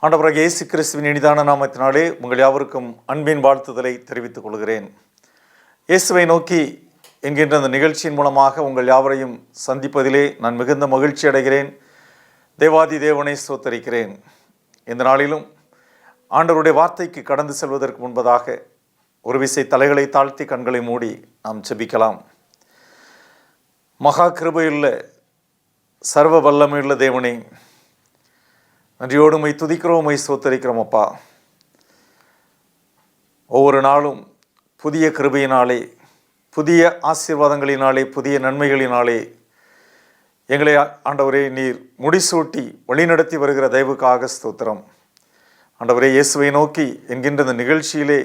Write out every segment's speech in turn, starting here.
ஆண்டவராகிய இயேசு கிறிஸ்துவின் இனிதான நாமத்தினாலே உங்கள் யாவருக்கும் அன்பின் வாழ்த்துதலை தெரிவித்துக் கொள்கிறேன். இயேசுவை நோக்கி என்கின்ற அந்த நிகழ்ச்சியின் மூலமாக உங்கள் யாவரையும் சந்திப்பதிலே நான் மிகுந்த மகிழ்ச்சி அடைகிறேன். தேவாதி தேவனை ஸ்தோத்தரிக்கிறேன். இந்த நாளிலும் ஆண்டவருடைய வார்த்தைக்கு கடந்து செல்வதற்கு முன்பதாக ஒரு விசை தலைகளை தாழ்த்தி கண்களை மூடி நாம் ஜெபிக்கலாம். மகா கிருபையுள்ள சர்வ வல்லமையுள்ள தேவனே, நன்றியோடு உம்மை துதிக்கிறோம், உம்மை ஸ்தோத்தரிக்கிறோம். அப்பா, ஒவ்வொரு நாளும் புதிய கிருபையினாலே, புதிய ஆசீர்வாதங்களினாலே, புதிய நன்மைகளினாலே எங்களை ஆண்டவரே நீர் முடிசூட்டி வழிநடத்தி வருகிற தயவுக்காக ஸ்தோத்திரம். ஆண்டவரே, இயேசுவை நோக்கி என்கின்ற இந்த நிகழ்ச்சியிலே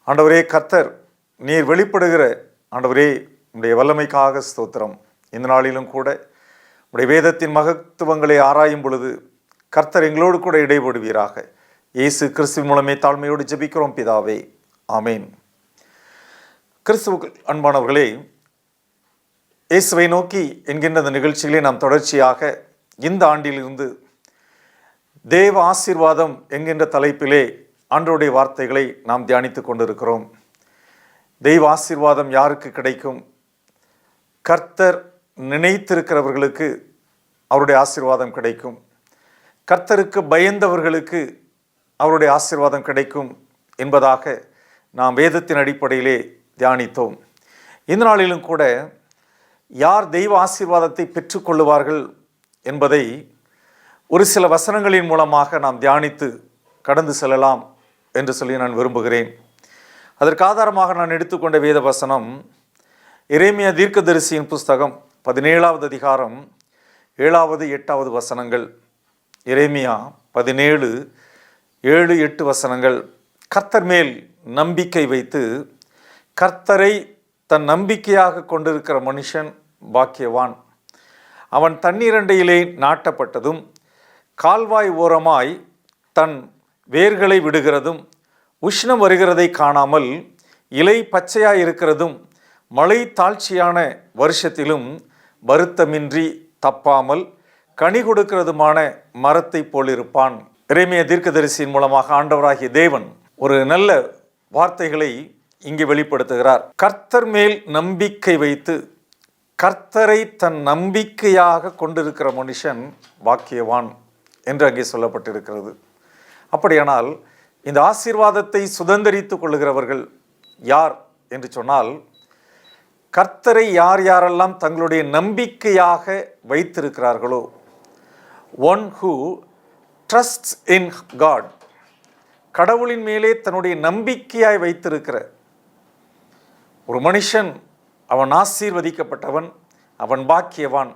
ஆண்டவரே கர்த்தர் நீர் வெளிப்படுகிற ஆண்டவரே உம்முடைய வல்லமைக்காக ஸ்தோத்திரம். இந்த நாளிலும் கூட உம்முடைய வேதத்தின் மகத்துவங்களை ஆராயும் பொழுது கர்த்தர் எங்களோடு கூட இடைபடுவீராக. இயேசு கிறிஸ்துவின் மூலமே தாழ்மையோடு ஜெபிக்கிறோம் பிதாவே, ஆமேன். கிறிஸ்துவுக்கு அன்பானவர்களே, இயேசுவை நோக்கி என்கின்ற அந்த நிகழ்ச்சிகளை நாம் தொடர்ச்சியாக இந்த ஆண்டிலிருந்து தேவ ஆசீர்வாதம் என்கின்ற தலைப்பிலே ஆண்டவருடைய வார்த்தைகளை நாம் தியானித்து கொண்டிருக்கிறோம். தெய்வ ஆசீர்வாதம் யாருக்கு கிடைக்கும்? கர்த்தர் நினைத்திருக்கிறவர்களுக்கு அவருடைய ஆசீர்வாதம் கிடைக்கும். கர்த்தருக்கு பயந்தவர்களுக்கு அவருடைய ஆசீர்வாதம் கிடைக்கும் என்பதாக நாம் வேதத்தின் அடிப்படையிலே தியானித்தோம். இந்த நாளிலும் கூட யார் தெய்வ ஆசீர்வாதத்தை பெற்றுக்கொள்ளுவார்கள் என்பதை ஒரு சில வசனங்களின் மூலமாக நாம் தியானித்து கடந்து செல்லலாம் என்று சொல்லி நான் விரும்புகிறேன். அதற்கு ஆதாரமாக நான் எடுத்துக்கொண்ட வேத வசனம் எரேமியா தீர்க்கதரிசியின் புஸ்தகம் 17வது அதிகாரம் 7வது 8வது வசனங்கள். எரேமியா 17, 7, 8 வசனங்கள். கர்த்தர் மேல் நம்பிக்கை வைத்து கர்த்தரை தன் நம்பிக்கையாக கொண்டிருக்கிற மனுஷன் பாக்கியவான். அவன் தண்ணீரண்டையிலே நாட்டப்பட்டதும் கால்வாய் ஓரமாய் தன் வேர்களை விடுகிறதும் உஷ்ணம் வருகிறதை காணாமல் இலை பச்சையாய் இருக்கிறதும் மழை தாழ்ச்சியான வருஷத்திலும் வருத்தமின்றி தப்பாமல் கனி கொடுக்கிறதுமான மரத்தை போலிருப்பான். எரேமியா தீர்க்கதரிசியின் மூலமாக ஆண்டவராகிய தேவன் ஒரு நல்ல வார்த்தைகளை இங்கே வெளிப்படுத்துகிறார். கர்த்தர் மேல் நம்பிக்கை வைத்து கர்த்தரை தன் நம்பிக்கையாக கொண்டிருக்கிற மனுஷன் பாக்கியவான் என்று அங்கே சொல்லப்பட்டிருக்கிறது. அப்படியானால் இந்த ஆசீர்வாதத்தை சுதந்திரித்து கொள்ளுகிறவர்கள் யார் என்று சொன்னால், கர்த்தரை யார் யாரெல்லாம் தங்களுடைய நம்பிக்கையாக வைத்திருக்கிறார்களோ, one who trusts in God, கடவுளின் மேலே தன்னுடைய நம்பிக்கையாய் வைத்திருக்கிற ஒரு மனுஷன், அவன் ஆசீர்வதிக்கப்பட்டவன், அவன் பாக்கியவான்.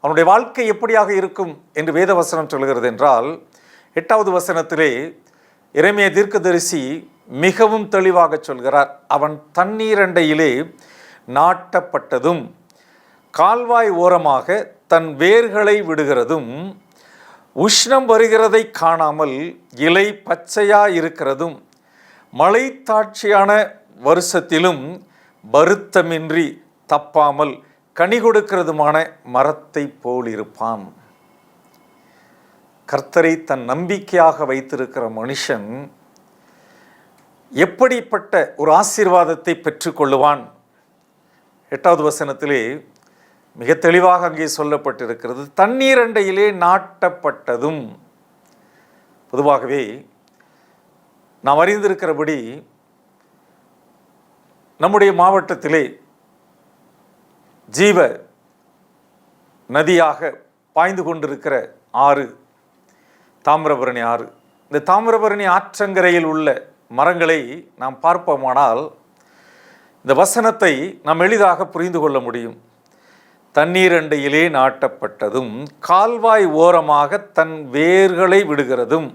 அவனுடைய வாழ்க்கை எப்படியாக இருக்கும் என்று வேதவசனம் சொல்கிறது என்றால், 8வது வசனத்திலே எரேமியா தீர்க்கதரிசி மிகவும் தெளிவாக சொல்கிறார். அவன் தண்ணீரண்டையிலே நாட்டப்பட்டதும் கால்வாய் ஓரமாக தன் வேர்களை விடுகிறதும் உஷ்ணம் வருகிறதை காணாமல் இலை பச்சையாயிருக்கிறதும் மழை தாட்சியான வருஷத்திலும் வருத்தமின்றி தப்பாமல் கனி கொடுக்கிறதுமான மரத்தை போல் இருப்பான். கர்த்தரை தன் நம்பிக்கையாக வைத்திருக்கிற மனுஷன் எப்படிப்பட்ட ஒரு ஆசீர்வாதத்தை பெற்றுக்கொள்ளுவான்? 8வது வசனத்திலே மிக தெளிவாக அங்கே சொல்லப்பட்டிருக்கிறது. தண்ணீரண்டையிலே நாட்டப்பட்டதும். பொதுவாகவே நாம் அறிந்திருக்கிறபடி நம்முடைய மாவட்டத்திலே ஜீவ நதியாக பாய்ந்து கொண்டிருக்கிற ஆறு தாமிரபரணி ஆறு. இந்த தாமிரபரணி ஆற்றங்கரையில் உள்ள மரங்களை நாம் பார்ப்போமானால் இந்த வசனத்தை நாம் எளிதாக புரிந்து கொள்ள முடியும். தண்ணீரண்டையிலே நாட்டப்பட்டதும் கால்வாய் ஓரமாக தன் வேர்களை விடுகிறதும்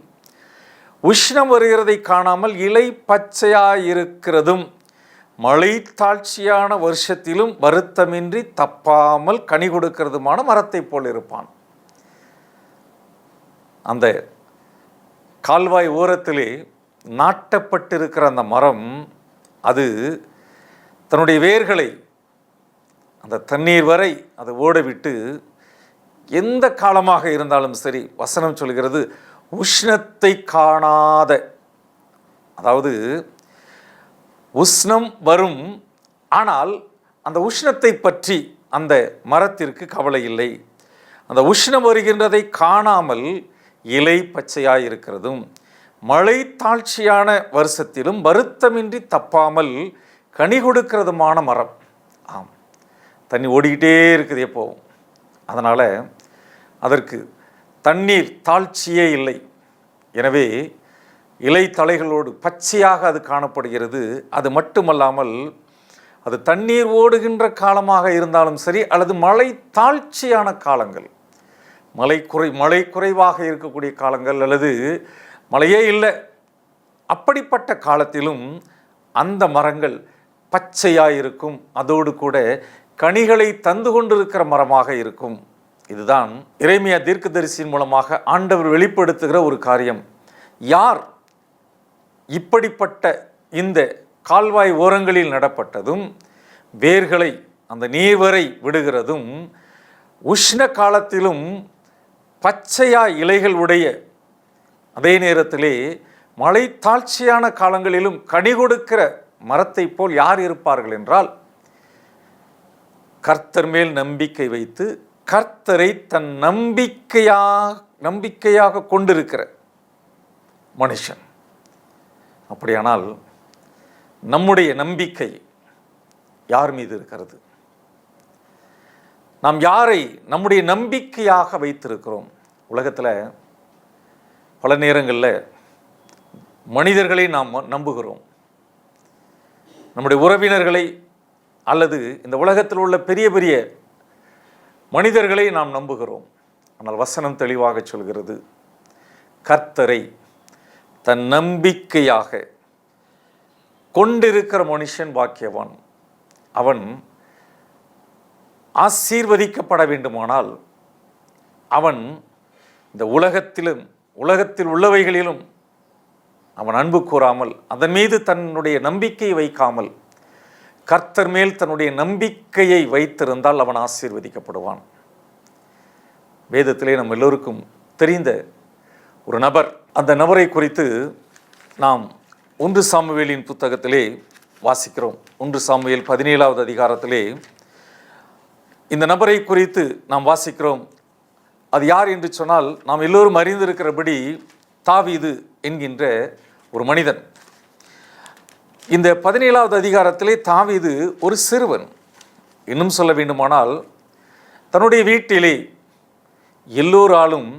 உஷ்ணம் வருகிறதை காணாமல் இலை பச்சையாயிருக்கிறதும் மழை தாழ்ச்சியான வருஷத்திலும் வருத்தமின்றி தப்பாமல் கனி கொடுக்கிறதுமான மரத்தை போல் இருப்பான். அந்த கால்வாய் ஓரத்திலே நாட்டப்பட்டிருக்கிற அந்த மரம், அது தன்னுடைய வேர்களை அந்த தண்ணீர் வரை அதை ஓட விட்டு எந்த காலமாக இருந்தாலும் சரி, வசனம் சொல்கிறது உஷ்ணத்தை காணாத, அதாவது உஷ்ணம் வரும், ஆனால் அந்த உஷ்ணத்தை பற்றி அந்த மரத்திற்கு கவலை இல்லை. அந்த உஷ்ணம் வருகின்றதை காணாமல் இலை பச்சையாய் இருக்கிறதும், மழை தாழ்ச்சியான வருஷத்திலும் வருத்தமின்றி தப்பாமல் கனி கொடுக்கிறதுமான மரம். ஆம், தண்ணி ஓடிக்கிட்டே இருக்குது எப்போவும். அதனால் அதற்கு தண்ணீர் தாழ்ச்சியே இல்லை. எனவே இலை தலைகளோடு பச்சையாக அது காணப்படுகிறது. அது மட்டுமல்லாமல் அது தண்ணீர் ஓடுகின்ற காலமாக இருந்தாலும் சரி, அல்லது மழை தாழ்ச்சியான காலங்கள், மழை குறைவாக இருக்கக்கூடிய காலங்கள், அல்லது மழையே இல்லை, அப்படிப்பட்ட காலத்திலும் அந்த மரங்கள் பச்சையாக இருக்கும். அதோடு கூட கனிகளை தந்து கொண்டிருக்கிற மரமாக இருக்கும். இதுதான் எரேமியா தீர்க்கதரிசியின் மூலமாக ஆண்டவர் வெளிப்படுத்துகிற ஒரு காரியம். யார் இப்படிப்பட்ட இந்த கால்வாய் ஓரங்களில் நடப்பட்டதும், வேர்களை அந்த நீர்வரை விடுகிறதும், உஷ்ண காலத்திலும் பச்சையா இலைகள் உடைய, அதே நேரத்திலே மழை தாழ்ச்சியான காலங்களிலும் கனி கொடுக்கிற மரத்தை போல் யார் இருப்பார்கள் என்றால், கர்த்தர் மேல் நம்பிக்கை வைத்து கர்த்தரை தன் நம்பிக்கையாக கொண்டிருக்கிற மனுஷன். அப்படியானால் நம்முடைய நம்பிக்கை யார் மீது இருக்கிறது? நாம் யாரை நம்முடைய நம்பிக்கையாக வைத்திருக்கிறோம்? உலகத்தில் பல நேரங்களில் மனிதர்களை நாம் நம்புகிறோம், நம்முடைய உறவினர்களை, அல்லது இந்த உலகத்தில் உள்ள பெரிய பெரிய மனிதர்களை நாம் நம்புகிறோம். ஆனால் வசனம் தெளிவாக சொல்கிறது, கர்த்தரை தன் நம்பிக்கையாக கொண்டிருக்கிற மனுஷன் பாக்கியவான். அவன் ஆசீர்வதிக்கப்பட வேண்டுமானால் அவன் இந்த உலகத்தில் உள்ளவைகளிலும் அவன் அன்பு கூறாமல், அதன் மீது தன்னுடைய நம்பிக்கையை வைக்காமல் கர்த்தர் மேல் தன்னுடைய நம்பிக்கையை வைத்திருந்தால் அவன் ஆசீர்வதிக்கப்படுவான். வேதத்திலே நம்ம எல்லோருக்கும் தெரிந்த ஒரு நபர், அந்த நபரை குறித்து நாம் 1 சாமுவேலின் புத்தகத்திலே வாசிக்கிறோம். 1 சாமுவேல் 17வது அதிகாரத்திலே இந்த நபரை குறித்து நாம் வாசிக்கிறோம். அது யார் என்று சொன்னால், நாம் எல்லோரும் அறிந்திருக்கிறபடி தாவீது என்கின்ற ஒரு மனிதன். இந்த 17வது அதிகாரத்திலே தாவீது ஒரு சிறுவன். இன்னும் சொல்ல வேண்டுமானால், தன்னுடைய வீட்டிலே எல்லோராலும்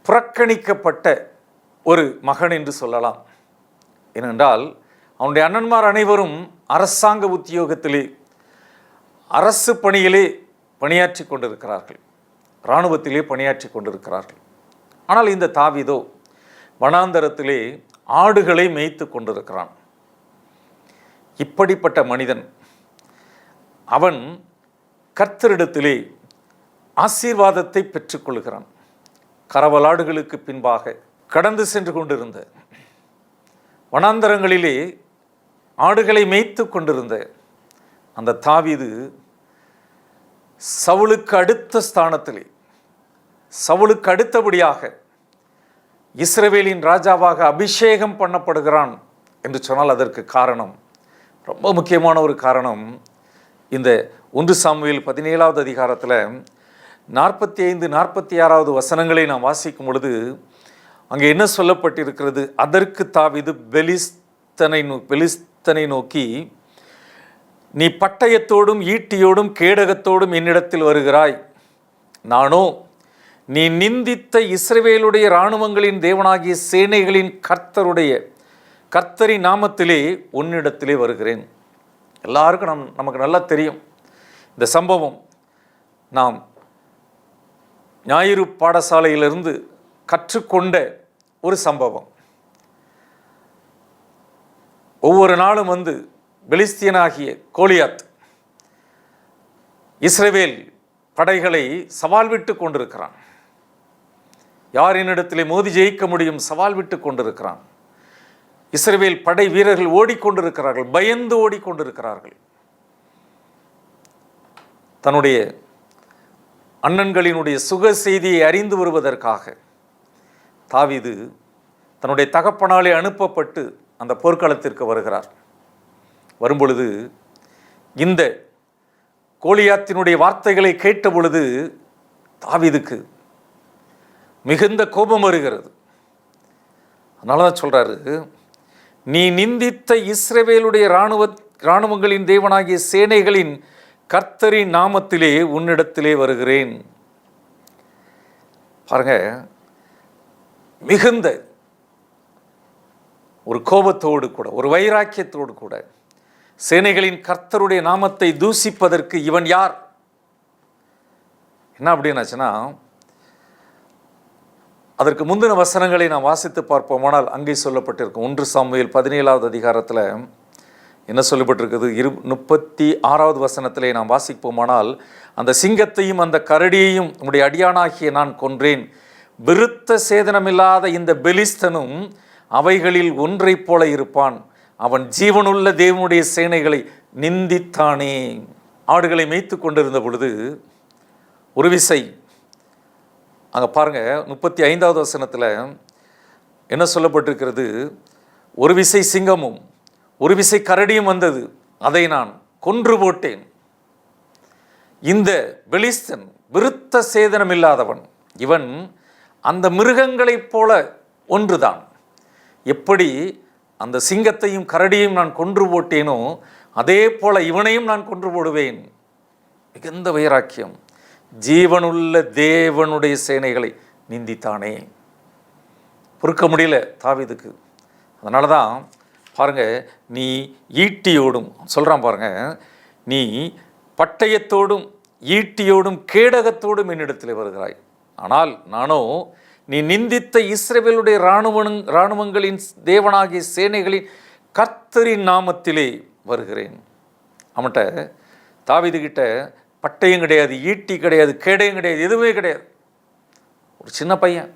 புறக்கணிக்கப்பட்ட ஒரு மகன் என்று சொல்லலாம். ஏனென்றால் அவனுடைய அண்ணன்மார் அனைவரும் அரசாங்க உத்தியோகத்திலே, அரசு பணியிலே பணியாற்றி கொண்டிருக்கிறார்கள், இராணுவத்திலே பணியாற்றி கொண்டிருக்கிறார்கள். ஆனால் இந்த தாவீதோ வனாந்தரத்திலே ஆடுகளை மேய்த்து கொண்டிருக்கிறான். இப்படிப்பட்ட மனிதன் அவன் கர்த்தரிடத்திலே ஆசீர்வாதத்தை பெற்றுக்கொள்கிறான். கரவலாடுகளுக்கு பின்பாக கடந்து சென்று கொண்டிருந்த, வனாந்தரங்களிலே ஆடுகளை மேய்த்து கொண்டிருந்த அந்த தாவீது சவுலுக்கு அடுத்த ஸ்தானத்திலே, சவுலுக்கு அடுத்தபடியாக இஸ்ரவேலின் ராஜாவாக அபிஷேகம் பண்ணப்படுகிறான் என்று சொன்னால் அதற்கு காரணம், ரொம்ப முக்கியமான ஒரு காரணம், இந்த 1 சாமுவேல் 17வது அதிகாரத்தில் 45, 46வது வசனங்களை நாம் வாசிக்கும் பொழுது அங்கே என்ன சொல்லப்பட்டிருக்கிறது? அதற்கு தாவீது பெலிஸ்தனை நோக்கி, நீ பட்டயத்தோடும் ஈட்டியோடும் கேடகத்தோடும் என்னிடத்தில் வருகிறாய், நானோ நீ நிந்தித்த இஸ்ரவேலுடைய இராணுவங்களின் தேவனாகிய சேனைகளின் கர்த்தரின் நாமத்திலே உன்னிடத்திலே வருகிறேன். எல்லாருக்கும் நமக்கு நல்லா தெரியும் இந்த சம்பவம். நாம் ஞாயிறு பாடசாலையிலிருந்து கற்றுக்கொண்ட ஒரு சம்பவம். ஒவ்வொரு நாளும் பெலிஸ்தியனாகிய கோலியாத் இஸ்ரவேல் படைகளை சவால் விட்டு கொண்டிருக்கிறான். யாரினிடத்திலே மோதி ஜெயிக்க முடியும் சவால் விட்டு கொண்டிருக்கிறான். இஸ்ரவேல் படை வீரர்கள் ஓடிக்கொண்டிருக்கிறார்கள், பயந்து ஓடிக்கொண்டிருக்கிறார்கள். தன்னுடைய அண்ணன்களினுடைய சுக செய்தியை அறிந்து வருவதற்காக தாவீது தன்னுடைய தகப்பனாலே அனுப்பப்பட்டு அந்த போர்க்களத்திற்கு வருகிறார். வரும்பொழுது இந்த கோலியாத்தினுடைய வார்த்தைகளை கேட்ட பொழுது தாவீதுக்கு மிகுந்த கோபம் வருகிறது. அதனால தான் சொல்றாரு, நீ நிந்தித்த இஸ்ரவேலுடைய இராணுவங்களின் தேவனாகிய சேனைகளின் கர்த்தரின் நாமத்திலே உன்னிடத்திலே வருகிறேன். பாருங்க, மிகுந்த ஒரு கோபத்தோடு கூட, ஒரு வைராக்கியத்தோடு கூட, சேனைகளின் கர்த்தருடைய நாமத்தை தூசிப்பதற்கு இவன் யார்? என்ன அப்படின்னாச்சுன்னா, அதற்கு முந்தின வசனங்களை நாம் வாசித்து பார்ப்போமானால் அங்கே சொல்லப்பட்டிருக்கும். 1 சாமுவேல் 17வது அதிகாரத்தில் என்ன சொல்லப்பட்டிருக்குது? 36வது வசனத்திலே நாம் வாசிப்போமானால், அந்த சிங்கத்தையும் அந்த கரடியையும் உம்முடைய அடியானாகிய நான் கொன்றேன், விருத்த சேதனமில்லாத இந்த பெலிஸ்தனும் அவைகளில் ஒன்றைப் போல இருப்பான், அவன் ஜீவனுள்ள தேவனுடைய சேனைகளை நிந்தித்தானே. ஆடுகளை மேய்த்து கொண்டிருந்த பொழுது ஒரு விசை, அங்கே பாருங்க 35வது வசனத்தில் என்ன சொல்லப்பட்டிருக்கிறது? ஒரு விசை சிங்கமும் ஒரு விசை கரடியும் வந்தது, அதை நான் கொன்று போட்டேன். இந்த பெலிஸ்தன் விருத்த சேதனம் இல்லாதவன், இவன் அந்த மிருகங்களைப் போல ஒன்றுதான். எப்படி அந்த சிங்கத்தையும் கரடியையும் நான் கொன்று போட்டேனோ அதே போல இவனையும் நான் கொன்று போடுவேன். மிகுந்த வைராக்கியம். ஜீவனுள்ள தேவனுடைய சேனைகளை நிந்தித்தானே. பொறுக்க முடியல தாவீதுக்கு. அதனால தான் பாருங்க, நீ ஈட்டியோடும் சொல்கிறான் பாருங்க, நீ பட்டயத்தோடும் ஈட்டியோடும் கேடகத்தோடும் என்னிடத்தில் வருகிறாய், ஆனால் நானோ நீ நிந்தித்த இஸ்ரவேலுடைய இராணுவங்களின் தேவனாகிய சேனைகளின் கர்த்தரின் நாமத்திலே வருகிறேன். அவன்கிட்ட தாவீதுகிட்ட பட்டயம் கிடையாது, ஈட்டி கிடையாது, கேடயம் கிடையாது, எதுவுமே கிடையாது. ஒரு சின்ன பையன்,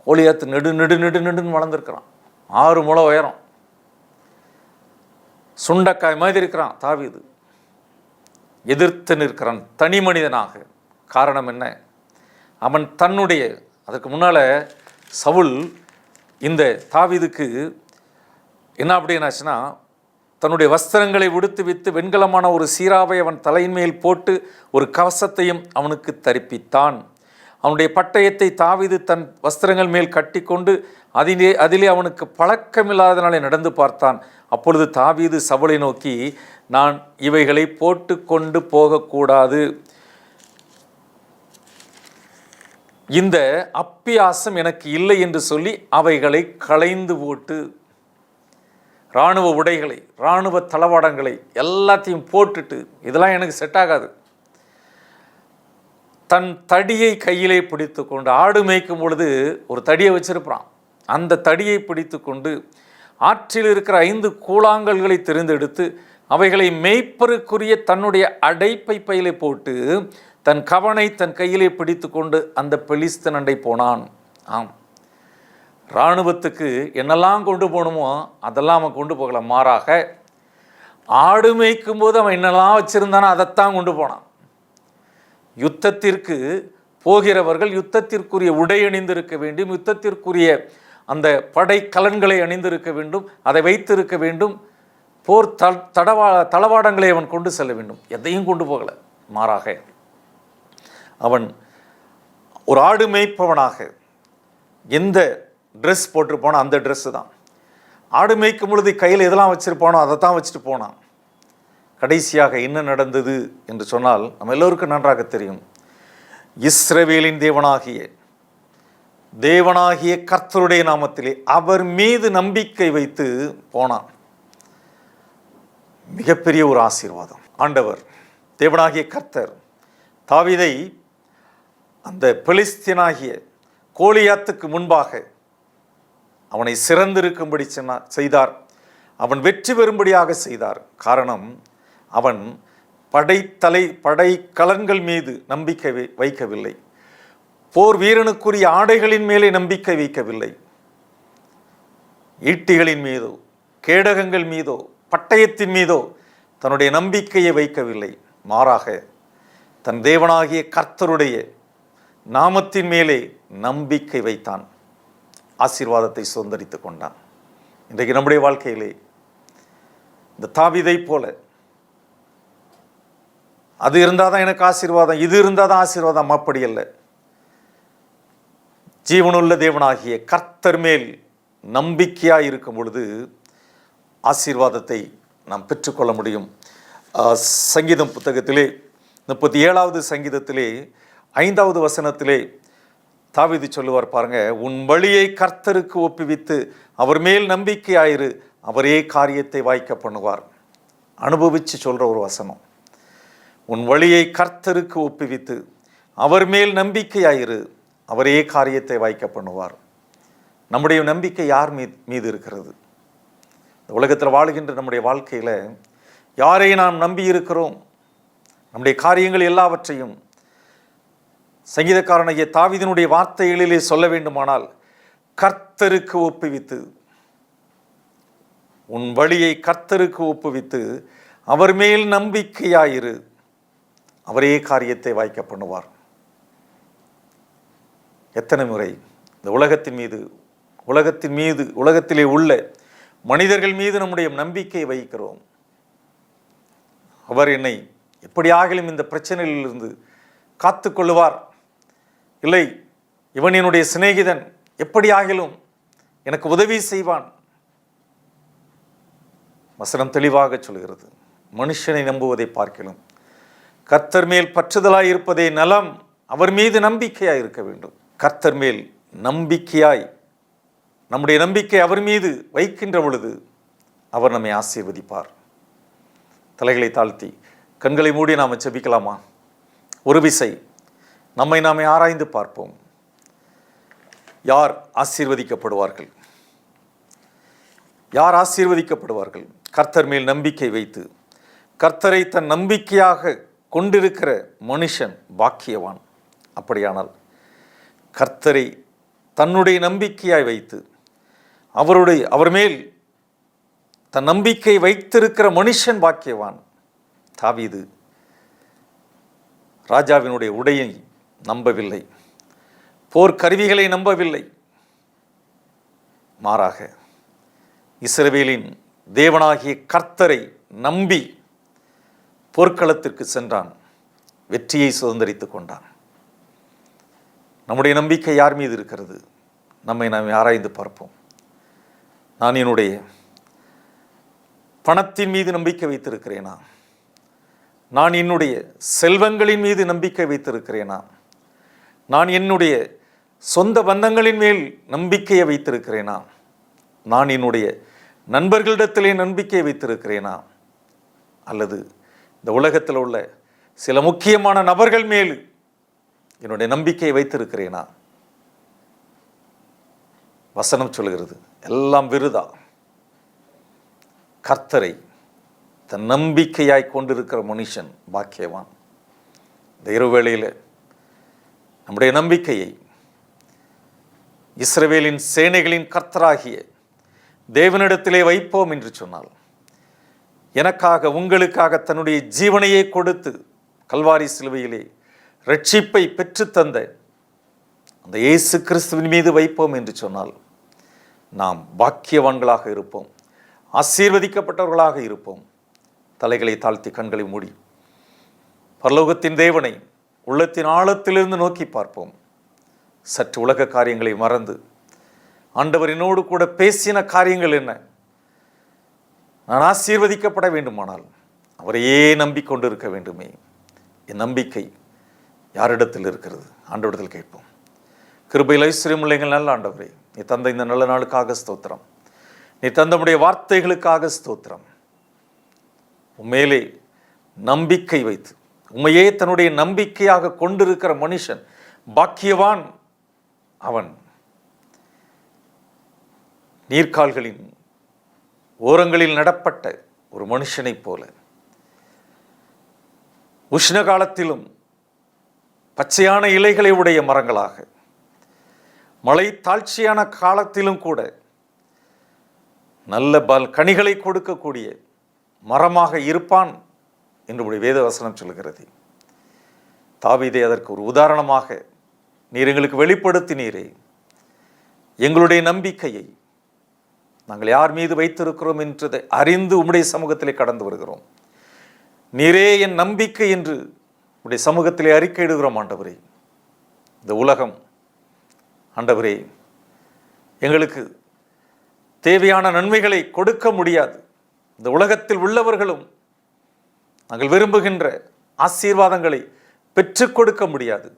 கோலியாத்து நெடுன்னு வளர்ந்துருக்கிறான், 6 முழம் உயரம், சுண்டக்காய் மாதிரி இருக்கிறான். தாவீது எதிர்த்து நிற்கிறான் தனி மனிதனாக. காரணம் என்ன? அவன் தன்னுடைய, அதற்கு முன்னால் சவுல் இந்த தாவீதுக்கு என்ன அப்படின்னாச்சுன்னா, தன்னுடைய வஸ்திரங்களை உடுத்து வித்து வெண்கலமான ஒரு சீராவை அவன் தலையின் மேல் போட்டு ஒரு கவசத்தையும் அவனுக்கு தரிப்பித்தான். அவனுடைய பட்டயத்தை தாவீது தன் வஸ்திரங்கள் மேல் கட்டி கொண்டு அதிலே அவனுக்கு பழக்கமில்லாதனாலே நடந்து பார்த்தான். அப்பொழுது தாவீது சவுலை நோக்கி, நான் இவைகளை போட்டு கொண்டு போகக்கூடாது, இந்த அப்பியாசம் எனக்கு இல்லை என்று சொல்லி அவைகளை களைந்து போட்டு, இராணுவ உடைகளை, இராணுவ தளவாடங்களை எல்லாத்தையும் போட்டுட்டு, இதெல்லாம் எனக்கு செட் ஆகாது, தன் தடியை கையிலே பிடித்து கொண்டு, ஆடு மேய்க்கும் பொழுது ஒரு தடியை வச்சிருப்பான், அந்த தடியை பிடித்து கொண்டு ஆற்றில் இருக்கிற 5 கூழாங்கல்களை தெரிந்தெடுத்து அவைகளை மேய்ப்பருக்குரிய தன்னுடைய அடைப்பை பையிலே போட்டு தன் கவனை தன் கையிலே பிடித்து கொண்டு அந்த பெலிஸ்தன் அண்டை போனான். ஆம், இராணுவத்துக்கு என்னெல்லாம் கொண்டு போகணுமோ அதெல்லாம் அவன் கொண்டு போகல. மாறாக ஆடு மேய்க்கும் போது அவன் என்னெல்லாம் வச்சிருந்தானோ அதைத்தான் கொண்டு போனான். யுத்தத்திற்கு போகிறவர்கள் யுத்தத்திற்குரிய உடை அணிந்திருக்க வேண்டும், யுத்தத்திற்குரிய அந்த படை கலன்களை அணிந்திருக்க வேண்டும், அதை வைத்திருக்க வேண்டும், போர் தளவாடங்களை அவன் கொண்டு செல்ல வேண்டும். எதையும் கொண்டு போகல. மாறாக அவன் ஒரு ஆடு மேய்ப்பவனாக எந்த ட்ரெஸ் போட்டிருப்பானோ அந்த ட்ரெஸ்ஸு தான். ஆடு மேய்க்கும் பொழுது கையில் எதெல்லாம் வச்சுருப்பானோ அதை தான் வச்சுட்டு போனான். கடைசியாக என்ன நடந்தது என்று சொன்னால் நம்ம எல்லோருக்கும் நன்றாக தெரியும். இஸ்ரவேலின் தேவனாகிய கர்த்தருடைய நாமத்திலே அவர் மீது நம்பிக்கை வைத்து போனான். மிகப்பெரிய ஒரு ஆசீர்வாதம். ஆண்டவர் தேவனாகிய கர்த்தர் தாவீதை அந்த பெலிஸ்தியனாகிய கோலியாத்துக்கு முன்பாக அவனை சிறந்திருக்கும்படி செய்தார். அவன் வெற்றி பெறும்படியாக செய்தார். காரணம், அவன் படை கலன்கள் மீது நம்பிக்கை வைக்கவில்லை, போர் வீரனுக்குரிய ஆடைகளின் மேலே நம்பிக்கை வைக்கவில்லை, ஈட்டிகளின் மீதோ கேடகங்கள் மீதோ பட்டயத்தின் மீதோ தன்னுடைய நம்பிக்கையை வைக்கவில்லை. மாறாக தன் தேவனாகிய கர்த்தருடைய நாமத்தின் மேலே நம்பிக்கை வைத்தான், ஆசீர்வாதத்தை சுதந்தரித்து கொண்டான். இன்றைக்கு நம்முடைய வாழ்க்கையிலே இந்த தாவீதை போல அது இருந்தால் தான் எனக்கு ஆசீர்வாதம், இது இருந்தால் தான் ஆசீர்வாதம், அப்படி அல்ல. ஜீவனுள்ள தேவனாகிய கர்த்தர் மேல் நம்பிக்கையாக இருக்கும் பொழுது ஆசீர்வாதத்தை நாம் பெற்றுக்கொள்ள முடியும். சங்கீதம் புத்தகத்திலே 37வது சங்கீதத்திலே 5வது வசனத்திலே தாவீது சொல்லுவார் பாருங்க, உன் வழியை கர்த்தருக்கு ஒப்புவித்து அவர் மேல் நம்பிக்கையாயிரு, அவரே காரியத்தை வாய்க்க பண்ணுவார். அனுபவித்து சொல்கிற ஒரு வசனம். உன் வழியை கர்த்தருக்கு ஒப்புவித்து அவர் மேல் நம்பிக்கையாயிரு, அவரே காரியத்தை வாய்க்க பண்ணுவார். நம்முடைய நம்பிக்கை யார் மீது இருக்கிறது? இந்த உலகத்தில் வாழுகின்ற நம்முடைய வாழ்க்கையில் யாரை நாம் நம்பி இருக்கிறோம்? நம்முடைய காரியங்கள் எல்லாவற்றையும் சங்கீதக்காரனாகிய தாவீதினுடைய வார்த்தைகளிலே சொல்ல வேண்டுமானால் கர்த்தருக்கு ஒப்புவித்து, உன் வழியை கர்த்தருக்கு ஒப்புவித்து அவர் மேல் நம்பிக்கையாயிரு, அவரே காரியத்தை வாய்க்க பண்ணுவார். எத்தனை முறை இந்த உலகத்தின் மீது உலகத்திலே உள்ள மனிதர்கள் மீது நம்முடைய நம்பிக்கையை வைக்கிறோம். அவர் என்னை எப்படியாகிலும் இந்த பிரச்சனையிலிருந்து காத்து கொள்ளுவார், இல்லை இவன் என்னுடைய சிநேகிதன், எப்படியாகிலும் எனக்கு உதவி செய்வான். வசனம் தெளிவாக சொல்கிறது, மனுஷனை நம்புவதை பார்க்கலாம் கர்த்தர் மேல் பற்றுதலாய் இருப்பதே நலம், அவர் மீது நம்பிக்கையாய் இருக்க வேண்டும். கர்த்தர் மேல் நம்பிக்கையாய் நம்முடைய நம்பிக்கை அவர் மீது வைக்கின்ற பொழுது அவர் நம்மை ஆசீர்வதிப்பார். தலைகளை தாழ்த்தி கண்களை மூடி நாம் ஜெபிக்கலாமா? ஒரு விசை நம்மை நாமே ஆராய்ந்து பார்ப்போம். யார் ஆசீர்வதிக்கப்படுவார்கள்? யார் ஆசீர்வதிக்கப்படுவார்கள்? கர்த்தர் மேல் நம்பிக்கை வைத்து கர்த்தரை தன் நம்பிக்கையாக கொண்டிருக்கிற மனுஷன் பாக்கியவான். அப்படியானால் கர்த்தரை தன்னுடைய நம்பிக்கையாய் வைத்து அவர் மேல் தன் நம்பிக்கை வைத்திருக்கிற மனுஷன் பாக்கியவான். தாவீது ராஜாவினுடைய உடையை நம்பவில்லை, போர்க்கருவிகளை நம்பவில்லை, மாறாக இஸ்ரவேலின் தேவனாகிய கர்த்தரை நம்பி போர்க்களத்திற்கு சென்றான், வெற்றியை சுதந்தரித்து கொண்டான். நம்முடைய நம்பிக்கை யார் மீது இருக்கிறது? நம்மை நாம் ஆராய்ந்து பார்ப்போம். நான் என்னுடைய பணத்தின் மீது நம்பிக்கை வைத்திருக்கிறேனா? நான் என்னுடைய செல்வங்களின் மீது நம்பிக்கை வைத்திருக்கிறேனா? நான் என்னுடைய சொந்த பந்தங்களின் மேல் நம்பிக்கையை வைத்திருக்கிறேனா? நான் என்னுடைய நண்பர்களிடத்திலே நம்பிக்கை வைத்திருக்கிறேனா? அல்லது இந்த உலகத்தில் உள்ள சில முக்கியமான நபர்கள் மேல் என்னுடைய நம்பிக்கையை வைத்திருக்கிறேனா? வசனம் சொல்கிறது, எல்லாம் விருதா. கர்த்தரை தன் நம்பிக்கையாய் கொண்டிருக்கிற மனுஷன் பாக்கியவான். இந்த இரவுவேளையில் நம்முடைய நம்பிக்கையை இஸ்ரவேலின் சேனைகளின் கர்த்தராகிய தேவனிடத்திலே வைப்போம் என்று சொன்னால், எனக்காக உங்களுக்காக தன்னுடைய ஜீவனையே கொடுத்து கல்வாரி சிலுவையிலே ரட்சிப்பை பெற்றுத்தந்த அந்த இயேசு கிறிஸ்துவின் மீது வைப்போம் என்று சொன்னால் நாம் பாக்கியவான்களாக இருப்போம், ஆசீர்வதிக்கப்பட்டவர்களாக இருப்போம். தலைகளை தாழ்த்தி கண்களை மூடி பரலோகத்தின் தேவனை உள்ளத்தின் ஆழத்திலிருந்து நோக்கி பார்ப்போம். சற்று உலக காரியங்களை மறந்து ஆண்டவர் என்னோடு கூட பேசின காரியங்கள் என்ன? நான் ஆசீர்வதிக்கப்பட வேண்டுமானால் அவரையே நம்பிக்கொண்டிருக்க வேண்டுமே. என் நம்பிக்கை யாரிடத்தில் இருக்கிறது? ஆண்டவரிடத்தில் கேட்போம். கிருபையில் ஐஸ்வர்யம் இல்லைங்கள் நல்ல ஆண்டவரே, நீ தந்த இந்த நல்ல நாளுக்காக ஸ்தோத்திரம். நீ தந்தமுடைய வார்த்தைகளுக்காக ஸ்தோத்திரம். உண்மையிலே நம்பிக்கை வைத்து உண்மையே தன்னுடைய நம்பிக்கையாக கொண்டிருக்கிற மனுஷன் பாக்கியவான். அவன் நீர்க்கால்களின் ஓரங்களில் நடப்பட்ட ஒரு மனுஷனைப் போல உஷ்ண காலத்திலும் பச்சையான இலைகளை உடைய மரங்களாக, மழை தாழ்ச்சியான காலத்திலும் கூட நல்ல கனிகளை கொடுக்கக்கூடிய மரமாக இருப்பான் என்று வேத வசனம் சொல்கிறது. தாவீதை அதற்கு ஒரு உதாரணமாக நீர் எங்களுக்கு வெளிப்படுத்தினீரே. எங்களுடைய நம்பிக்கையை நாங்கள் யார் மீது வைத்திருக்கிறோம் என்றதை அறிந்து உம்முடைய சமூகத்திலே கடந்து வருகிறோம். நீரே என் நம்பிக்கை என்று உம்முடைய சமூகத்திலே அறிக்கையிடுகிறோம் ஆண்டவரே. இந்த உலகம் ஆண்டவரே எங்களுக்கு தேவையான நன்மைகளை கொடுக்க முடியாது. இந்த உலகத்தில் உள்ளவர்களும் நாங்கள் விரும்புகின்ற ஆசீர்வாதங்களை பெற்றுக் கொடுக்க முடியாது.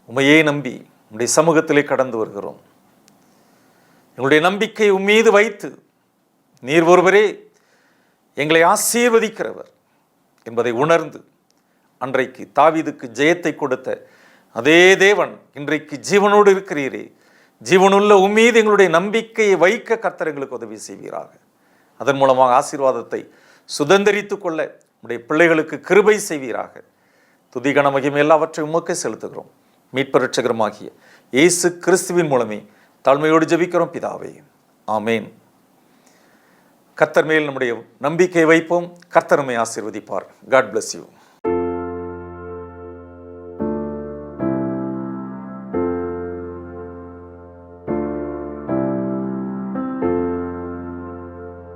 உம்மையே நம்பி உம்முடைய சமூகத்திலே கடந்து வருகிறோம். எங்களுடைய நம்பிக்கை உம்மீது வைத்து நீர் ஒருவரே எங்களை ஆசீர்வதிக்கிறவர் என்பதை உணர்ந்து அன்றைக்கு தாவீதுக்கு ஜெயத்தை கொடுத்த அதே தேவன் இன்றைக்கு ஜீவனோடு இருக்கிறீரே. ஜீவனுள்ள உம்மீது எங்களுடைய நம்பிக்கையை வைக்க கர்த்தர் எங்களுக்கு உதவி செய்வீராக. அதன் மூலமாக ஆசீர்வாதத்தை சுதந்திரித்துக் கொள்ள உடைய பிள்ளைகளுக்கு கிருபை செய்வீராக. துதிகன மகிமை எல்லாவற்றையும் உமக்கே செலுத்துகிறோம். மீட்பர் இரட்சகருமாகிய இயேசு கிறிஸ்துவின் மூலமே தாழ்மையோடு ஜெபிக்கிறோம் பிதாவே, ஆமேன். கர்த்தர் மேல் நம்முடைய நம்பிக்கை வைப்போம். கர்த்தர் நம்மை ஆசீர்வதிப்பார். God bless you.